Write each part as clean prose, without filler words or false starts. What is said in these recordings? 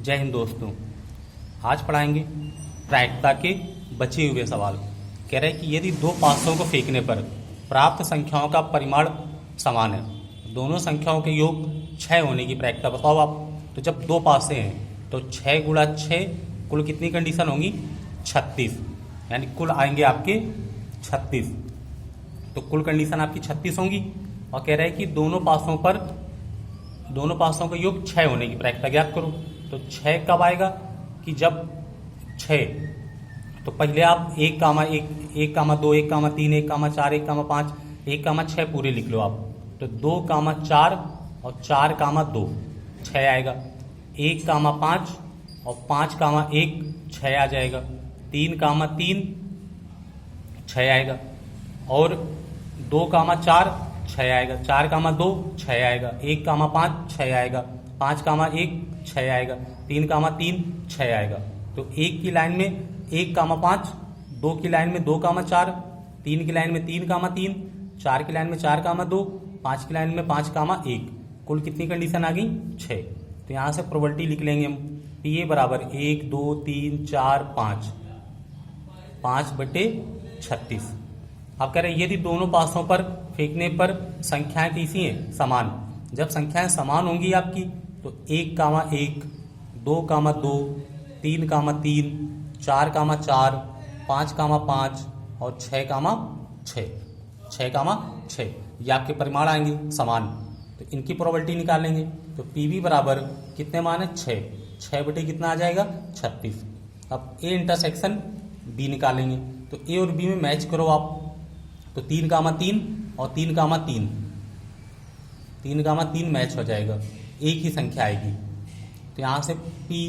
जय हिंद दोस्तों। आज पढ़ाएंगे प्रायिकता के बचे हुए सवाल। कह रहे हैं कि यदि दो पासों को फेंकने पर प्राप्त संख्याओं का परिमाण समान है, दोनों संख्याओं के योग 6 होने की प्रायिकता बताओ आप। तो जब दो पासे हैं तो 6 गुणा 6 कुल कितनी कंडीशन होंगी? 36, यानी कुल आएंगे आपके 36। तो कुल कंडीशन आपकी 36 होंगी। और कह रहे हैं कि दोनों पासों का योग 6 होने की प्रायिकता ज्ञात करो। तो 6 कब आएगा कि जब 6, तो पहले आप 1 कामा 1, 1 कामा 2, 1 कामा 3, 1 कामा 4, 1 कामा 5, 1 कामा 6 पूरे लिख लो आप। तो 2 कामा 4 और 4 कामा 2 6 आएगा। 1 कामा 5 और 5 कामा 1 6 आ जाएगा। 3 कामा 3 6 आएगा। और 2 कामा 4 6 आएगा। 4 कामा 2 6 आएगा। 1 कामा 5 6 आएगा। 5 कामा 1 6 आएगा। 3 कामा 3 6 आएगा। तो 1 की लाइन में 1 कामा 5, 2 की लाइन में 2 कामा 4, 3 की लाइन में 3 कामा 3, 4 की लाइन में 4 कामा 2, 5 की लाइन में 5 कामा 1। कुल कितनी कंडीशन आ गई? 6। तो यहाँ से प्रोबेबिलिटी लिख लेंगे हम। पी बराबर 1 2 3 4 5, 5/36। अब कह रहे हैं यदि दोनों पासों पर फेंकने पर संख्याएं कैसी हैं? समान। जब संख्याएं समान होंगी आपकी तो 1 कामा 1, 2 कामा 2, 3 कामा 3, 4 कामा 4, 5 कामा 5 और 6 कामा 6, 6 कामा 6, ये आपके परिमाण आएंगे समान। तो इनकी प्रोबेबिलिटी निकालेंगे। तो पीवी बराबर कितने मान है? 6। 6 बटे कितना आ जाएगा? 36। अब ए इंटरसेक्शन बी निकालेंगे। तो ए और बी में मैच करो आप। तो 3 कामा 3 और 3 कामा 3, 3 कामा 3 मैच हो जाएगा, एक ही संख्या आएगी। तो यहाँ से पी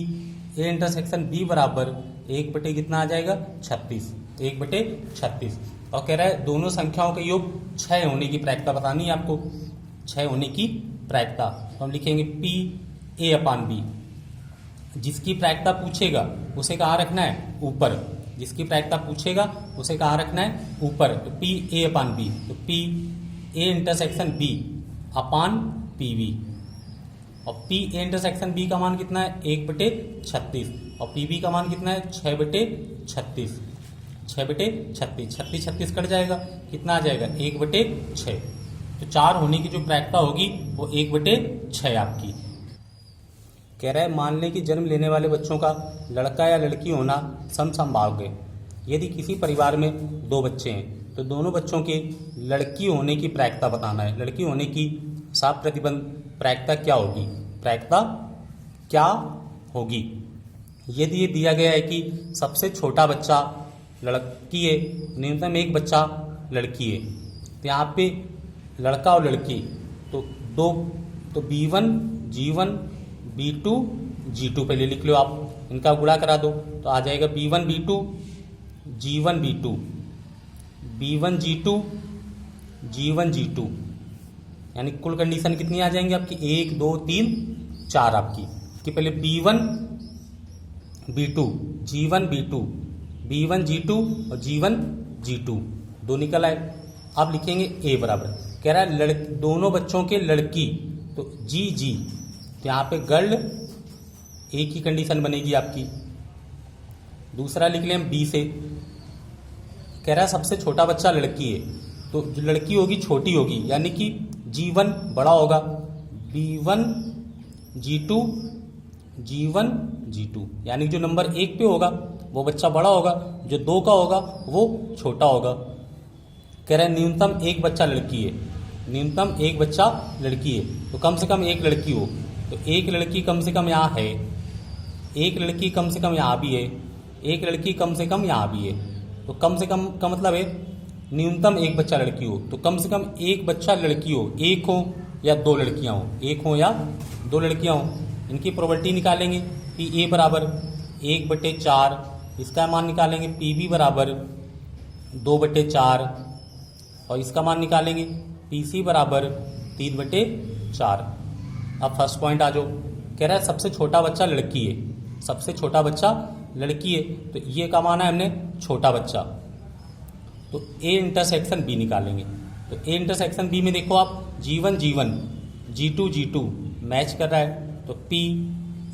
ए इंटरसेक्शन बी बराबर 1 बटे कितना आ जाएगा? 36, 1/36। और कह रहा है दोनों संख्याओं का योग 6 होने की प्रायिकता बतानी है आपको। 6 होने की प्रायिकता तो हम लिखेंगे पी ए अपान बी। जिसकी प्रायिकता पूछेगा उसे कहाँ रखना है? ऊपर। जिसकी प्रायिकता पूछेगा उसे कहाँ रखना है? ऊपर। तो पी ए अपान बी, तो P A intersection B upon P B. और पी ए इंटरसेक्शन बी का मान कितना है? 1/36। और पी बी का मान कितना है? 6/36। 6/36, 36 36 कट जाएगा, कितना आ जाएगा? 1/6। तो 4 होने की जो प्रायिकता होगी वो 1/6 आपकी। कह रहा है मान लें कि जन्म लेने वाले बच्चों का लड़का या लड़की होना समसंभाव्य है। यदि किसी परिवार में 2 बच्चे हैं तो दोनों बच्चों के लड़की होने की प्रायिकता बताना है। लड़की होने की साफ प्रतिबंध प्रायिकता क्या होगी? प्रायिकता क्या होगी? यदि ये दिया गया है कि सबसे छोटा बच्चा लड़की है, न्यूनतम एक बच्चा लड़की है, तो यहाँ पे लड़का और लड़की तो दो, तो B1 G1 B2 G2 पहले लिख लो आप। इनका गुणा करा दो तो आ जाएगा B1 B2 G1 B2, B1 G2 G1 G2, यानी कुल कंडीशन कितनी आ जाएंगी आपकी? 1 2 3 4 आपकी। कि पहले B1 B2 G1 B2, B1 G2 और G1 G2 दो निकल आए। अब लिखेंगे A बराबर, कह रहा है दोनों बच्चों के लड़की, तो G, तो यहाँ पे गर्ल एक ही कंडीशन बनेगी आपकी। दूसरा लिख लें बी से, कह रहा है सबसे छोटा बच्चा लड़की है, तो जो लड़की होगी छोटी होगी, यानी कि G1 बड़ा होगा, B1 G2 G1 G2, यानी जो नंबर 1 पे होगा वो बच्चा बड़ा होगा, जो 2 का होगा वो छोटा होगा। कह रहा है न्यूनतम एक बच्चा लड़की है, न्यूनतम एक बच्चा लड़की है, तो कम से कम एक लड़की हो। तो एक लड़की कम से कम यहाँ है, एक लड़की कम से कम यहाँ भी है, एक लड़की कम से कम यहाँ भी है। तो कम से कम का मतलब है न्यूनतम एक बच्चा लड़की हो, तो कम से कम एक बच्चा लड़की हो, एक हो या 2 लड़कियाँ हो, एक हो या 2 लड़कियाँ हो। इनकी प्रोबेबिलिटी निकालेंगे। पी ए बराबर 1/4, इसका मान निकालेंगे पी बी बराबर 2/4 और इसका मान निकालेंगे पी सी बराबर 3/4। अब फर्स्ट पॉइंट आ जाओ। कह रहा है सबसे छोटा बच्चा लड़की है, सबसे छोटा बच्चा लड़की है, तो ये का माना है हमने छोटा बच्चा। तो ए इंटरसेक्शन बी निकालेंगे। तो ए इंटरसेक्शन बी में देखो आप G1 G1 G2 G2 match कर रहा है, तो P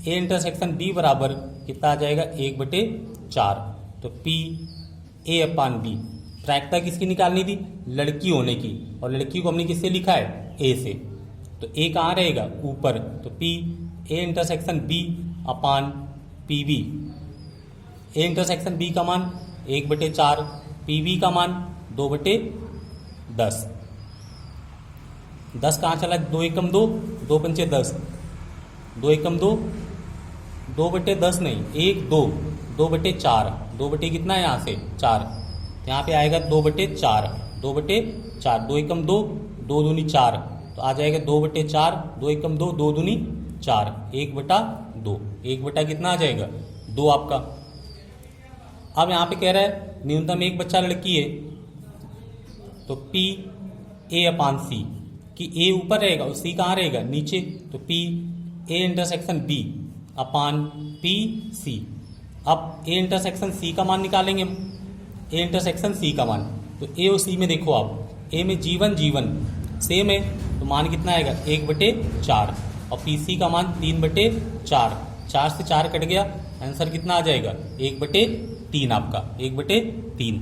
ए इंटरसेक्शन बी बराबर कितना आ जाएगा 1/4। तो पी ए अपान बी, प्रायिकता किसकी निकालनी थी, लड़की होने की, और लड़की को हमने किससे लिखा है, ए से, तो ए कहाँ रहेगा, ऊपर, तो P A intersection B upon P B. A intersection B का मान 1/4, पी बी का मान 2/10। 10 कहाँ चला, 2 एकम 2, 2 पंचे 10, 2 एकम 2, 2/10 नहीं, 1 2, 2/4, 2 कितना है यहाँ से 4, यहाँ पे आएगा 2/4, 2/4, 2 एकम 2, 2 दूनी 4, तो आ जाएगा 2/4, 2 एकम 2, 2 दूनी 4, 1/2, 1 कितना आ जाएगा 2 आपका। अब यहाँ पे कह रहा है न्यूनतम एक बच्चा लड़की है, तो पी ए अपान सी, कि ए ऊपर रहेगा और सी कहाँ रहेगा, नीचे, तो P A intersection B upon P C. अब ए इंटरसेक्शन सी का मान निकालेंगे हम, ए इंटरसेक्शन सी का मान, तो ए और सी में देखो आप, ए में जीवन सेम है, तो मान कितना आएगा 1/4, और पी सी का मान 3/4, 4 से 4 कट गया, आंसर कितना आ जाएगा 1/3 आपका, 1/3।